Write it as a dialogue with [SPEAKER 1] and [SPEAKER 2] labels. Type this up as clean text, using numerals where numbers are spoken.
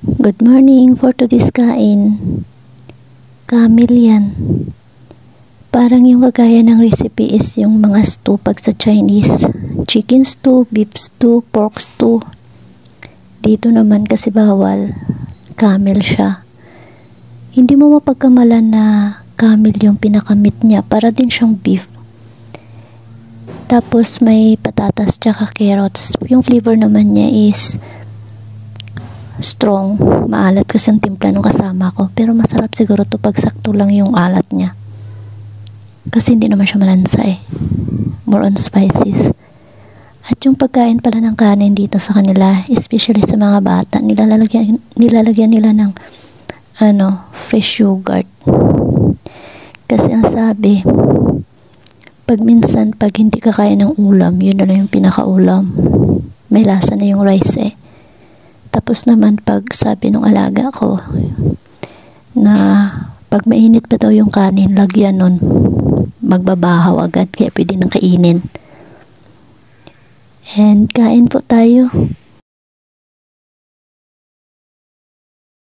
[SPEAKER 1] Good morning for today's kain. Camel yan. Parang yung kagaya ng recipe is yung mga stew pag sa Chinese. Chicken stew, beef stew, pork stew. Dito naman kasi bawal. Camel siya. Hindi mo mapagkamalan na camel yung pinakamit niya. Para din siyang beef. Tapos may patatas tsaka carrots. Yung flavor naman niya is strong. Maalat kasi ang timpla nung kasama ko. Pero masarap siguro to pag sakto lang yung alat niya. Kasi hindi naman siya malansa eh. More on spices. At yung pagkain pala ng kanin dito sa kanila, especially sa mga bata, nilalagyan nila ng fresh yogurt. Kasi ang sabi, pag hindi ka kaya ng ulam, yun na lang yung pinakaulam. May lasa na yung rice eh. Tapos naman pag sabi nung alaga ko na pag mainit pa daw yung kanin, lagyan nun, magbabahaw agad, kaya pwede nang kainin. And kain po tayo.